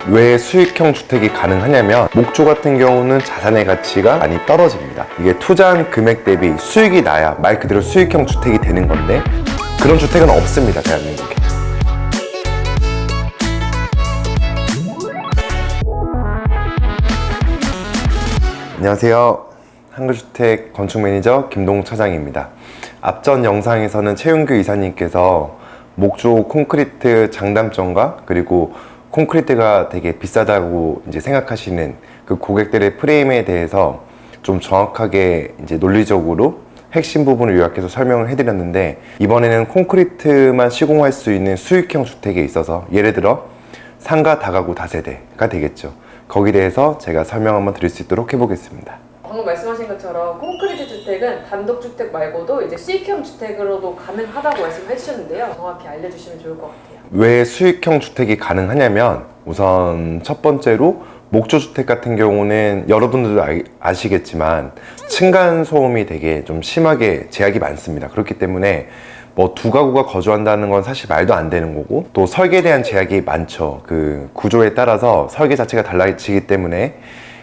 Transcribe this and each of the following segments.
왜 수익형 주택이 가능하냐면 목조 같은 경우는 자산의 가치가 많이 떨어집니다. 이게 투자한 금액 대비 수익이 나야 말 그대로 수익형 주택이 되는 건데 그런 주택은 없습니다, 대한민국에. 안녕하세요. 한글주택 건축 매니저 김동욱 차장입니다. 앞전 영상에서는 최윤규 이사님께서 목조 콘크리트 장단점과 그리고 콘크리트가 되게 비싸다고 이제 생각하시는 그 고객들의 프레임에 대해서 좀 정확하게 이제 논리적으로 핵심 부분을 요약해서 설명을 해드렸는데, 이번에는 콘크리트만 시공할 수 있는 수익형 주택에 있어서 예를 들어 상가 다가구 다세대가 되겠죠. 거기에 대해서 제가 설명 한번 드릴 수 있도록 해보겠습니다. 방금 말씀하신 것처럼 콘크리트 주택은 단독주택 말고도 이제 수익형 주택으로도 가능하다고 말씀해 주셨는데요. 정확히 알려주시면 좋을 것 같아요. 왜 수익형 주택이 가능하냐면, 우선 첫 번째로 목조주택 같은 경우는 여러분들도 아시겠지만 층간소음이 되게 좀 심하게 제약이 많습니다. 그렇기 때문에 뭐 두 가구가 거주한다는 건 사실 말도 안 되는 거고, 또 설계에 대한 제약이 많죠. 그 구조에 따라서 설계 자체가 달라지기 때문에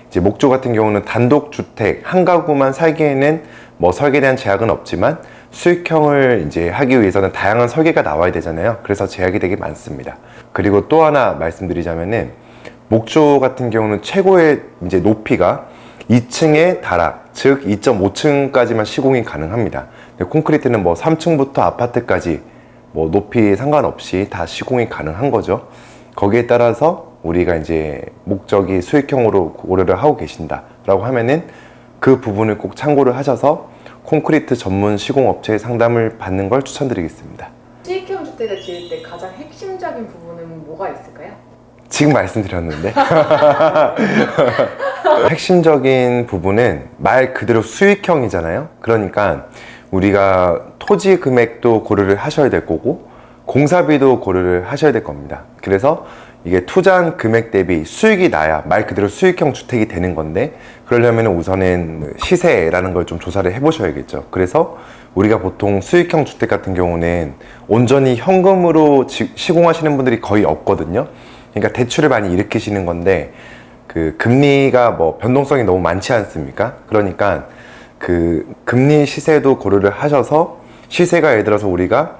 이제 목조 같은 경우는 단독주택 한 가구만 살기에는 뭐 설계에 대한 제약은 없지만 수익형을 이제 하기 위해서는 다양한 설계가 나와야 되잖아요. 그래서 제약이 되게 많습니다. 그리고 또 하나 말씀드리자면은 목조 같은 경우는 최고의 이제 높이가 2층의 다락, 즉 2.5층까지만 시공이 가능합니다. 근데 콘크리트는 뭐 3층부터 아파트까지 뭐 높이 상관없이 다 시공이 가능한 거죠. 거기에 따라서 우리가 이제 목적이 수익형으로 고려를 하고 계신다라고 하면은 그 부분을 꼭 참고를 하셔서 콘크리트 전문 시공업체의 상담을 받는 걸 추천드리겠습니다. 수익형 주택을 지을 때 가장 핵심적인 부분은 뭐가 있을까요? 지금 말씀드렸는데 핵심적인 부분은 말 그대로 수익형이잖아요. 그러니까 우리가 토지 금액도 고려를 하셔야 될 거고 공사비도 고려를 하셔야 될 겁니다. 그래서 이게 투자한 금액 대비 수익이 나야 말 그대로 수익형 주택이 되는 건데, 그러려면 우선은 시세라는 걸 좀 조사를 해보셔야겠죠. 그래서 우리가 보통 수익형 주택 같은 경우는 온전히 현금으로 시공하시는 분들이 거의 없거든요. 그러니까 대출을 많이 일으키시는 건데, 그 금리가 뭐 변동성이 너무 많지 않습니까? 그러니까 그 금리 시세도 고려를 하셔서, 시세가 예를 들어서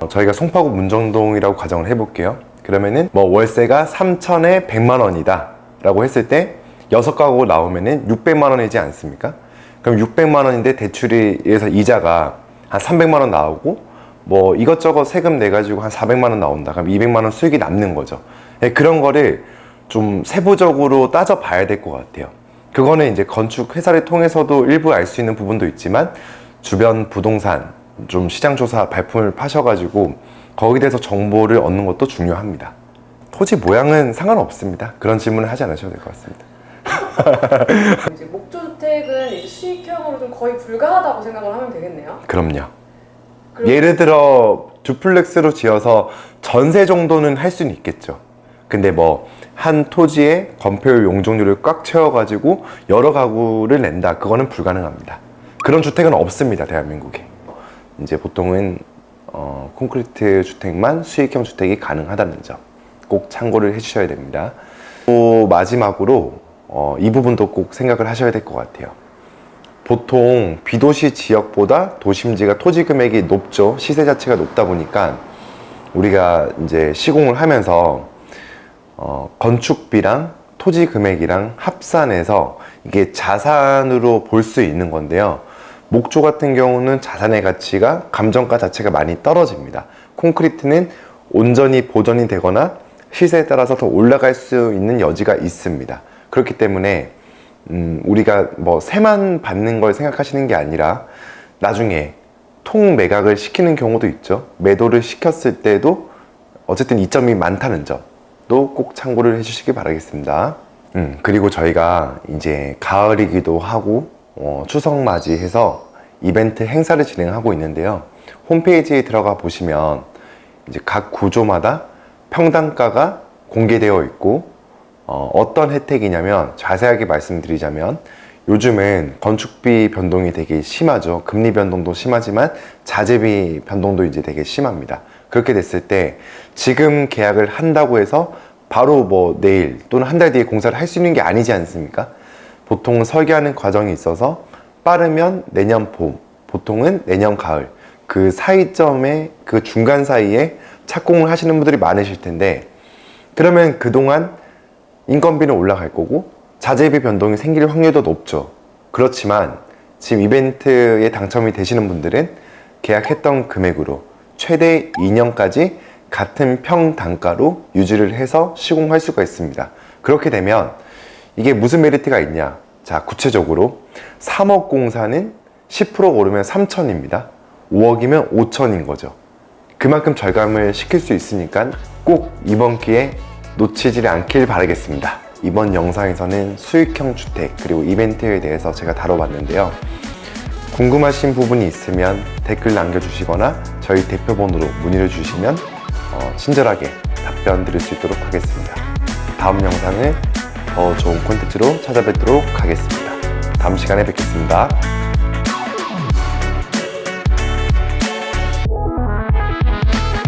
저희가 송파구 문정동이라고 가정을 해볼게요. 그러면은 뭐 월세가 3천에 100만 원이다 라고 했을 때 6가구 나오면은 600만 원이지 않습니까? 그럼 600만 원인데 대출이 예서 이자가 한 300만 원 나오고 뭐 이것저것 세금 내가지고 한 400만 원 나온다. 그럼 200만 원 수익이 남는 거죠. 그런 거를 좀 세부적으로 따져봐야 될 것 같아요. 그거는 이제 건축 회사를 통해서도 일부 알 수 있는 부분도 있지만, 주변 부동산 좀 시장조사 발품을 파셔가지고 거기에 대해서 정보를 얻는 것도 중요합니다. 토지 모양은 상관없습니다. 그런 질문을 하지 않으셔도 될 것 같습니다. 이제 목조주택은 이제 수익형으로 좀 거의 불가하다고 생각을 하면 되겠네요. 그럼요. 예를 들어 듀플렉스로 지어서 전세 정도는 할 수는 있겠죠. 근데 뭐 한 토지에 건폐율 용적률을 꽉 채워가지고 여러 가구를 낸다, 그거는 불가능합니다. 그런 주택은 없습니다, 대한민국에. 이제 보통은 콘크리트 주택만 수익형 주택이 가능하다는 점 꼭 참고를 해주셔야 됩니다. 또 마지막으로 이 부분도 꼭 생각을 하셔야 될 것 같아요. 보통 비도시 지역보다 도심지가 토지 금액이 높죠. 시세 자체가 높다 보니까 우리가 이제 시공을 하면서 건축비랑 토지 금액이랑 합산해서 이게 자산으로 볼 수 있는 건데요. 목조 같은 경우는 자산의 가치가 감정가 자체가 많이 떨어집니다. 콘크리트는 온전히 보존이 되거나 시세에 따라서 더 올라갈 수 있는 여지가 있습니다. 그렇기 때문에 우리가 뭐 세만 받는 걸 생각하시는 게 아니라 나중에 통 매각을 시키는 경우도 있죠. 매도를 시켰을 때도 어쨌든 이점이 많다는 점도 꼭 참고를 해주시기 바라겠습니다. 그리고 저희가 이제 가을이기도 하고 추석 맞이해서 이벤트 행사를 진행하고 있는데요. 홈페이지에 들어가 보시면 이제 각 구조마다 평당가가 공개되어 있고, 어떤 혜택이냐면, 자세하게 말씀드리자면 요즘은 건축비 변동이 되게 심하죠. 금리 변동도 심하지만 자재비 변동도 이제 되게 심합니다. 그렇게 됐을 때 지금 계약을 한다고 해서 바로 뭐 내일 또는 한 달 뒤에 공사를 할 수 있는 게 아니지 않습니까? 보통은 설계하는 과정이 있어서 빠르면 내년 봄, 보통은 내년 가을, 그 사이점에, 그 중간 사이에 착공을 하시는 분들이 많으실 텐데, 그러면 그동안 인건비는 올라갈 거고 자재비 변동이 생길 확률도 높죠. 그렇지만 지금 이벤트에 당첨이 되시는 분들은 계약했던 금액으로 최대 2년까지 같은 평 단가로 유지를 해서 시공할 수가 있습니다. 그렇게 되면 이게 무슨 메리트가 있냐? 자, 구체적으로 3억 공사는 10% 오르면 3천입니다. 5억이면 5천인 거죠. 그만큼 절감을 시킬 수 있으니까 꼭 이번 기회에 놓치지 않길 바라겠습니다. 이번 영상에서는 수익형 주택 그리고 이벤트에 대해서 제가 다뤄봤는데요. 궁금하신 부분이 있으면 댓글 남겨주시거나 저희 대표번호로 문의를 주시면 친절하게 답변 드릴 수 있도록 하겠습니다. 다음 영상은 더 좋은 콘텐츠로 찾아뵙도록 하겠습니다. 다음 시간에 뵙겠습니다.